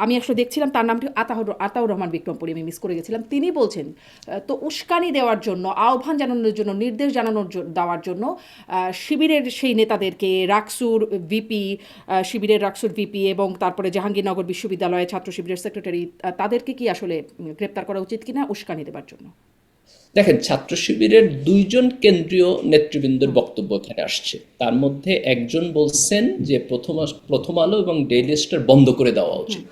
আমি আসলে দেখছিলাম তার নামটি আতাউর রহমান বিক্রমপুরী, আমি মিস করে গেছিলাম। তিনি বলছেন তো উস্কানি দেওয়ার জন্য, আহ্বান জানানোর জন্য, নির্দেশ দেওয়ার জন্য শিবিরের সেই নেতাদেরকে শিবিরের রাকসুর ভিপি এবং তারপরে জাহাঙ্গীরনগর বিশ্ববিদ্যালয়ের ছাত্র শিবিরের সেক্রেটারি, তাদেরকে কি আসলে গ্রেপ্তার করা উচিত কিনা উস্কানি দেওয়ার জন্য? দেখেন, ছাত্র শিবিরের ২ জন কেন্দ্রীয় নেতৃবৃন্দের বক্তব্য এখানে আসছে। তার মধ্যে একজন বলছেন যে প্রথম আলো এবং ডেইলি স্টার বন্ধ করে দেওয়া উচিত।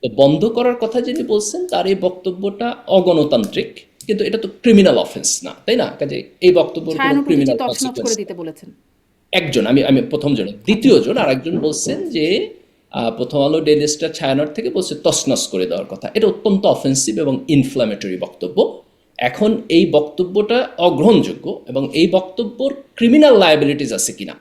তো বন্ধ করার কথা যিনি বলছেন তার এই বক্তব্যটা অগণতান্ত্রিক, কিন্তু এটা তো ক্রিমিনাল অফেন্স না, তাই না? কাজে এই বক্তব্যের কোনো ছায়ানট প্রতীকী ক্রিমিনাল তছনছ কনসিকোয়েন্স করে নেই। দিতে বলেছেন। একজন, আমি প্রথম জন, আচ্ছা। দ্বিতীয় জন আরেকজন বলছেন যে প্রথম আলো ডেইলি স্টার ছায়ানট থেকে বলছে তছনছ করে দেওয়ার কথা। এটা অত্যন্ত অফেন্সিভ এবং ইনফ্ল্যামেটরি বক্তব্য। এখন এই বক্তব্যটা অগ্রহণযোগ্য এবং এই বক্তব্যর ক্রিমিনাল লায়াবিলিটিস আছে কিনা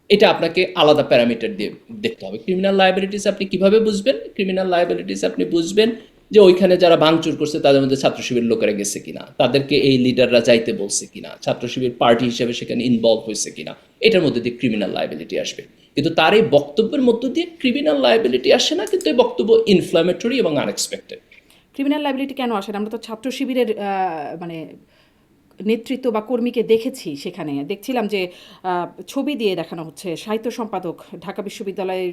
এটা আপনাকে আলাদা প্যারামিটার দিয়ে দেখতে হবে। ক্রিমিনাল লায়াবিলিটিস আপনি কিভাবে বুঝবেন? ক্রিমিনাল লায়াবিলিটিস আপনি বুঝবেন যে ওইখানে যারা ভাঙচুর করছে তাদের মধ্যে ছাত্র শিবির লোকেরা গেছে কিনা, তাদেরকে এই লিডাররা যাইতে বলছে কিনা, ছাত্র শিবির পার্টি হিসেবে সেখানে ইনভলভ হয়েছে কিনা, এটার মধ্যে দিয়ে ক্রিমিনাল লায়াবিলিটি আসবে। কিন্তু তার এই বক্তব্যের মধ্য দিয়ে ক্রিমিনাল লায়াবিলিটি আসে না, কিন্তু এই বক্তব্য ইনফ্ল্যামেটরি এবং আনএক্সপেক্টেড। ক্রিমিনাল লাইবিলিটি কেন আসে না? আমরা তো ছাত্র শিবিরের মানে নেতৃত্ব বা কর্মীকে দেখেছি, সেখানে দেখছিলাম যে ছবি দিয়ে দেখানো হচ্ছে সাহিত্য সম্পাদক, ঢাকা বিশ্ববিদ্যালয়ের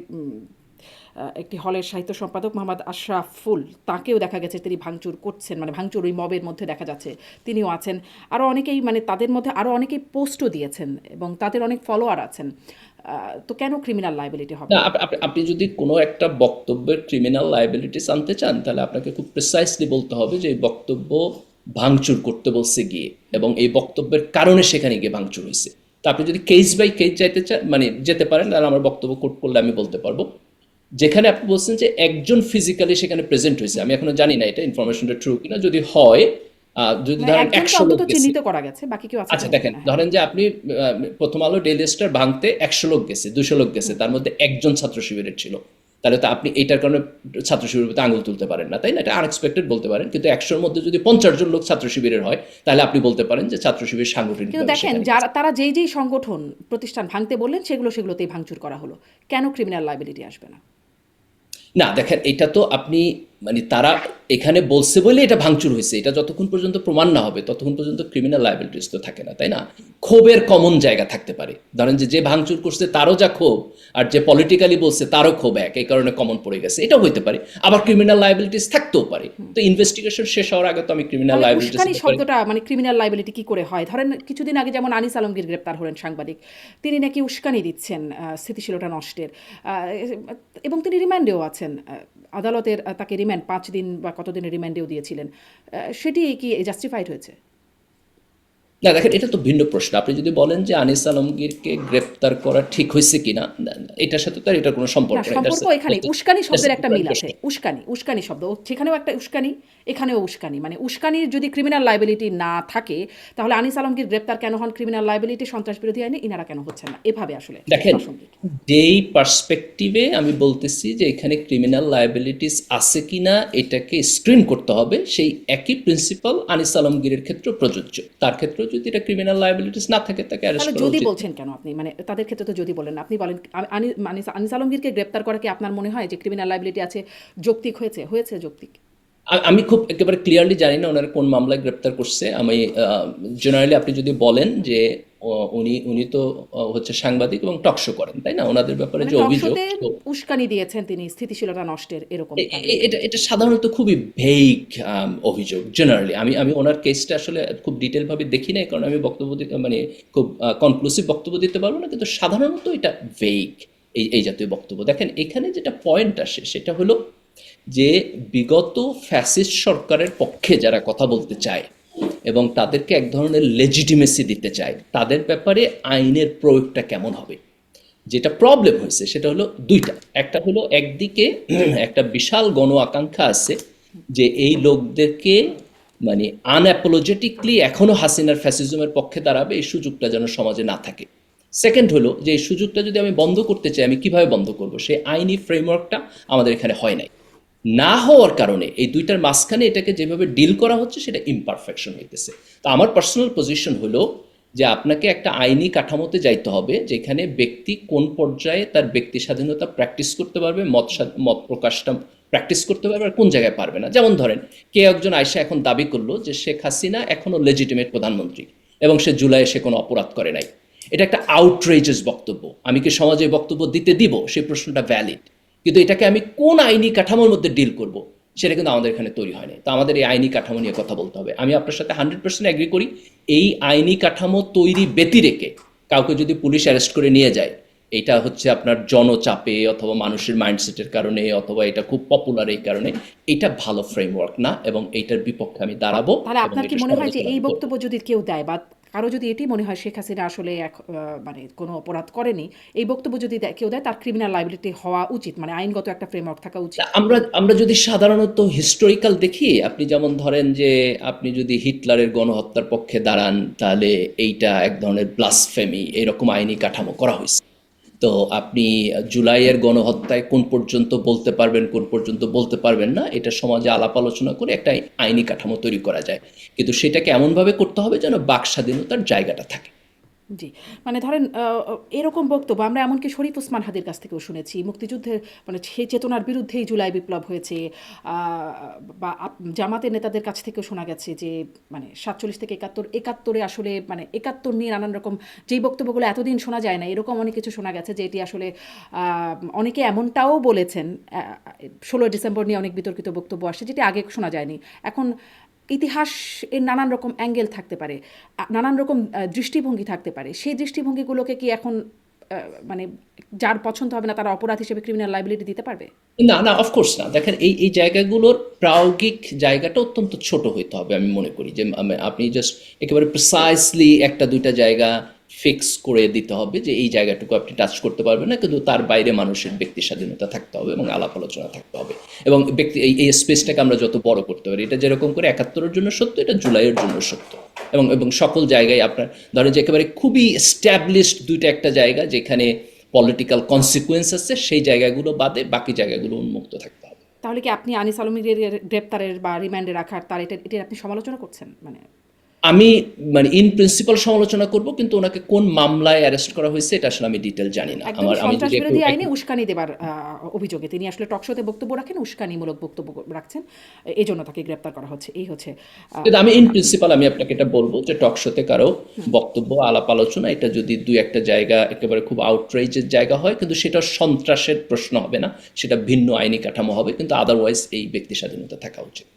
একটি হলের সাহিত্য সম্পাদক মোহাম্মদ আশরাফুল, তাকেও দেখা গেছে তিনি ভাঙচুর করছেন, মানে ভাঙচুর ওই মবের মধ্যে দেখা যাচ্ছে, তিনিও আছেন। আরও অনেকেই, মানে তাদের মধ্যে আরও অনেকেই পোস্টও দিয়েছেন এবং তাদের অনেক ফলোয়ার আছেন। তো কেন ক্রিমিনাল লাইবিলিটি হবে না, না? আপনি যদি কোনো একটা বক্তব্যের ক্রিমিনাল লায়াবিলিটিস আনতে চান তাহলে আপনাকে খুব প্রিসাইসলি বলতে হবে যে এই বক্তব্য ভাঙচুর করতে বলছে গিয়ে এবং এই বক্তব্যের কারণে সেখানে গিয়ে ভাঙচুর হয়েছে। তো আপনি যদি কেস বাই কেস যাইতে চান, মানে যেতে পারেন, তাহলে আমার বক্তব্য কোট করলে আমি বলতে পারবো। যেখানে আপনি বলছেন যে একজন ফিজিক্যালি সেখানে প্রেজেন্ট হয়েছে, আমি এখনো জানি না এটা ইনফরমেশনটা ট্রু কিনা। যদি হয়, যদি মানে ধরেন একজনকে ১০০ লোক অন্তত গেছে। চিহ্নিত করা গেছে, বাকি কেউ আছে আচ্ছা কিনা জানি দেখেন, না। হ্যাঁ। ধরেন যে আপনি প্রথম আলো ডেইলি স্টার ভাঙতে ১০০ লোক গেছে, ২০০ লোক গেছে, তার মধ্যে একজন ছাত্র শিবিরের ছিল, তাহলে তো আপনি এইটার কারণে ছাত্র শিবিরের প্রতি আঙুল তুলতে পারেন না, তাই না? এটা আনএক্সপেক্টেড বলতে পারেন। কিন্তু ১০০-র মধ্যে যদি ৫০ জন লোক ছাত্র শিবিরের হয় তাহলে আপনি বলতে পারেন যে ছাত্র শিবির কিন্তু সাংগঠনিকভাবে দেখেন, সেখানে গেছে। যারা তারা যেই সংগঠন প্রতিষ্ঠান ভাঙতে বললেন সেগুলোতেই ভাঙচুর করা হলো, কেন ক্রিমিনাল লাইবিলিটি আসবে না? না দেখেন, এটা তো আপনি, মানে তারা এখানে বলছে বলে এটা ভাঙচুর হয়েছে, এটা যতক্ষণ পর্যন্ত প্রমাণ না হবে ততক্ষণ পর্যন্ত ক্রিমিনাল লায়াবিলিটিস তো থাকে না, তাই না? ক্ষোভের কমন জায়গা থাকতে পারে। ধরেন যে ভাঙচুর করছে তারও যা ক্ষোভ, আর যে পলিটিক্যালি বলছে তারও ক্ষোভ এক, এই কারণে কমন পড়ে গেছে, এটাও হইতে পারে। আবার ক্রিমিনাল লায়াবিলিটিস থাকতেও পারে। তো ইনভেস্টিগেশন শেষ হওয়ার আগে তো আমি ক্রিমিনাল তাহলে লায়াবিলিটিসের উস্কানি ব্যাপারে। শব্দটা, মানে ক্রিমিনাল লাইবিলিটি কি করে হয়? ধরেন কিছুদিন আগে যেমন আনিস আলমগীর গ্রেপ্তার হলেন, সাংবাদিক, তিনি নাকি উস্কানি দিচ্ছেন স্থিতিশীলতা নষ্টের, এবং তিনি রিমান্ডেও আছেন। আদালতের তাকে রিমান্ড ৫ দিন বা কতদিনের রিমান্ডেও দিয়েছিলেন। সেটি কি জাস্টিফাইড হয়েছে? না দেখেন, এটা তো ভিন্ন প্রশ্ন। আপনি যদি বলেন যে আনিস আলমগীরকে গ্রেপ্তার করা ঠিক হয়েছে কিনা, এটার সাথে তো আর এটার কোনো না, সম্পর্ক নেই। সম্পর্ক এখানে উস্কানি শব্দের একটা মিল আছে। প্রশ্ন। উস্কানি শব্দ সেখানেও একটা উস্কানি, এখানেও উস্কানি, মানে উস্কানির যদি ক্রিমিনাল লাইবিলিটি না থাকে তাহলে আনিস আলমগীর গ্রেপ্তার কেন হন ক্রিমিনাল লাইবিলিটি সন্ত্রাস বিরোধী আইনে, ইনারা কেন হচ্ছেন না এভাবে আসলে দেখেন, প্রাসঙ্গিক? যেই পার্সপেক্টিভে আমি বলতেছি যে এখানে ক্রিমিনাল লায়াবিলিটিস আছে কিনা এটাকে স্ক্রিন করতে হবে, সেই একই প্রিন্সিপাল আনিস আলমগীরের ক্ষেত্রে প্রযোজ্য। তার ক্ষেত্রে যদি এটা ক্রিমিনাল লায়াবিলিটিস না থাকে তাকে অ্যারেস্ট তাহলে করা যদি উচিত। বলছেন কেন আপনি, মানে তাদের ক্ষেত্রে তো যদি বলেন না, আপনি বলেন আনিস আলমগীরকে গ্রেপ্তার করা কি আপনার মনে হয় যে ক্রিমিনাল লাইবিলিটি আছে যৌক্তিক হয়েছে যৌক্তিক? আমি খুব একেবারে ক্লিয়ারলি জানি না ওনারা কোন মামলায় গ্রেপ্তার করছে। আমি জেনারেলি আপনি যদি বলেন যে উনি উনি তো হচ্ছে সাংবাদিক এবং টকশো করেন, তাই না? ওনাদের ব্যাপারে মানে যে টক অভিযোগ, শোতে তো উস্কানি দিয়েছেন তিনি স্থিতিশীলতা নষ্টের, এরকম তাদের এটা দাবি। এটা সাধারণত খুবই ভেইগ অভিযোগ। জেনারেলি আমি ওনার কেসটা আসলে খুব ডিটেল ভাবে দেখি না, কারণ আমি বক্তব্য দিতে, মানে খুব কনক্লুসিভ বক্তব্য দিতে পারবো না, কিন্তু সাধারণত এটা ভেইগ, এই জাতীয় বক্তব্য। দেখেন, এখানে যেটা পয়েন্ট আসে সেটা হলো যে বিগত ফ্যাসিস্ট সরকারের পক্ষে যারা কথা বলতে চায় এবং তাদেরকে এক ধরনের লেজিটিমেসি দিতে চায়, তাদের ব্যাপারে আইনের প্রয়োগটা কেমন হবে। যেটা প্রবলেম হয়েছে সেটা হলো দুইটা। একটা হলো একদিকে একটা বিশাল গণ আকাঙ্ক্ষা আছে যে এই লোকদেরকে, মানে আনঅ্যাপোলজেটিকলি এখনো হাসিনার ফ্যাসিজমের পক্ষে দাঁড়াবে, এই সুযোগটা যেন সমাজে না থাকে। সেকেন্ড হলো যে এই সুযোগটা যদি আমি বন্ধ করতে চাই, আমি কিভাবে বন্ধ করব, সেই আইনি ফ্রেমওয়ার্কটা আমাদের এখানে হয় নাই। না হওয়ার কারণে এই দুইটার মাঝখানে এটাকে যেভাবে ডিল করা হচ্ছে সেটা ইমপারফেকশন হইতেছে। তো আমার পার্সোনাল পজিশন হলো যে আপনাকে একটা আইনি কাঠামোতে যাইতে হবে যেখানে ব্যক্তি কোন পর্যায়ে তার ব্যক্তি স্বাধীনতা প্র্যাকটিস করতে পারবে, মত প্রকাশটা প্র্যাকটিস করতে পারবে আর কোন জায়গায় পারবে না। যেমন ধরেন কেউ একজন আয়সা এখন দাবি করলো যে শেখ হাসিনা এখনো লেজিটিমেট প্রধানমন্ত্রী এবং সে জুলাইয়ে সে কোনো অপরাধ করে নাই। এটা একটা আউটরেজেস বক্তব্য। আমি কি সমাজে বক্তব্য দিতে দিব, সেই প্রশ্নটা ভ্যালিড, কিন্তু এটাকে আমি কোন আইনি কাঠামোর মধ্যে ডিল করব সেটা কিন্তু আমাদের এখানে তৈরি হয়নি। তো আমাদের এই আইনি কাঠামো নিয়ে কথা বলতে হবে। আমি আপনার সাথে 100% এগ্রি করি। এই আইনি কাঠামো তৈরি ব্যতি রেখে কাউকে যদি পুলিশ অ্যারেস্ট করে নিয়ে যায়, এটা হচ্ছে আপনার জনচাপে অথবা মানুষের মাইন্ডসেটের কারণে অথবা এটা খুব পপুলার এই কারণে, এটা ভালো ফ্রেমওয়ার্ক না এবং এইটার বিপক্ষে আমি দাঁড়াবো। তাহলে এবং আপনার কি এটা মনে হয় যে সমালোচনা এই করব। বক্তব্য যদি কেউ দেয় বা কারো যদি এটি মনে হয় শেখ হাসিনা আসলে মানে কোনো অপরাধ করেনি, এই বক্তব্য যদি কেউ দেয় তার ক্রিমিনাল লাইবিলিটি হওয়া উচিত, মানে আইনগত একটা ফ্রেমওয়ার্ক থাকা উচিত? আমরা আমরা যদি সাধারণত হিস্টোরিক্যাল দেখি, আপনি যেমন ধরেন যে আপনি যদি হিটলারের গণহত্যার পক্ষে দাঁড়ান তাহলে এইটা এক ধরনের ব্লাসফেমি, এরকম আইনি কাঠামো করা হয়েছে। তো আপনি জুলাইয়ের গণহত্যায় কোন পর্যন্ত বলতে পারবেন কোন পর্যন্ত বলতে পারবেন না, এটা সমাজে আলাপ আলোচনা করে একটা আইনি কাঠামো তৈরি করা যায়, কিন্তু সেটাকে এমনভাবে করতে হবে যেন বাক স্বাধীনতার জায়গাটা থাকে। জি, মানে ধরেন এরকম বক্তব্য আমরা এমনকি শরীফ ওসমান হাদির কাছ থেকেও শুনেছি। মুক্তিযুদ্ধের মানে সেই চেতনার বিরুদ্ধেই জুলাই বিপ্লব হয়েছে। বা জামাতের নেতাদের কাছ থেকেও শোনা গেছে যে মানে ৪৭ থেকে ৭১, ৭১-এ আসলে মানে ৭১ নিয়ে নানান রকম যেই বক্তব্যগুলো এতদিন শোনা যায় না, এরকম অনেক কিছু শোনা গেছে যে এটি আসলে অনেকে এমনটাও বলেছেন ১৬ ডিসেম্বর নিয়ে অনেক বিতর্কিত বক্তব্য আসছে যেটি আগে শোনা যায়নি। এখন ইতিহাস এর নানান রকম অ্যাঙ্গেল থাকতে পারে, নানান রকম দৃষ্টিভঙ্গি থাকতে পারে। সেই দৃষ্টিভঙ্গিগুলোকে কি এখন মানে যার পছন্দ হবে না তারা অপরাধ হিসেবে ক্রিমিনাল লাইবিলিটি দিতে পারবে? না, না, অফকোর্স না। দেখেন এই এই জায়গাগুলোর প্রায়োগিক জায়গাটা অত্যন্ত ছোট হইতে হবে আমি মনে করি। যে আপনি জাস্ট একেবারে প্রিসাইসলি একটা দুইটা জায়গা ফিক্স করে দিতে হবে যে এই জায়গাটুকু আপনি টাচ করতে পারবেন না, কিন্তু তার বাইরে মানুষের ব্যক্তি স্বাধীনতা থাকতে হবে এবং আলাপ আলোচনা থাকতে হবে। এবং ব্যক্তি এই স্পেসটাকে আমরা যত বড় করতে পারি, এটা যেরকম করে ৭১-এর জন্য সত্য, এটা জুলাইয়ের জন্য সত্য। এবং এবং সকল জায়গায় আপনার ধরেন যে একেবারে খুবই এস্টাবলিশড দুইটা একটা জায়গা যেখানে পলিটিক্যাল কনসিকুয়েন্স আছে, সেই জায়গাগুলো বাদে বাকি জায়গাগুলো উন্মুক্ত থাকতে হবে। তাহলে কি আপনি আনিস আলমের গ্রেপ্তারের বা রিমান্ডে রাখার তার এটার আপনি সমালোচনা করছেন? মানে আমি মানে ইন প্রিন্সিপাল সমালোচনা করব, কিন্তু ওনাকে কোন মামলায় অ্যারেস্ট করা হয়েছে এটা আসলে আমি ডিটেল জানি না। একদমই আমি সন্ত্রাস যদি বিরোধী আইনে উস্কানি দেবার অভিযোগে তিনি আসলে টকশোতে বক্তব্য রাখেন, উস্কানিমূলক বক্তব্য রাখছেন, এই জন্য তাকে গ্রেপ্তার করা হচ্ছে। এই হচ্ছে কিন্তু আমি ইন প্রিন্সিপাল আমি আপনাকে এটা বলবো যে টকশোতে কারো বক্তব্য আলাপ আলোচনা এটা যদি দুই একটা জায়গা একেবারে খুব আউটরেজের জায়গা হয়, কিন্তু সেটা সন্ত্রাসের প্রশ্ন হবে না, সেটা ভিন্ন আইনি কাঠামো হবে, কিন্তু আদারওয়াইজ এই ব্যক্তি স্বাধীনতা থাকা উচিত।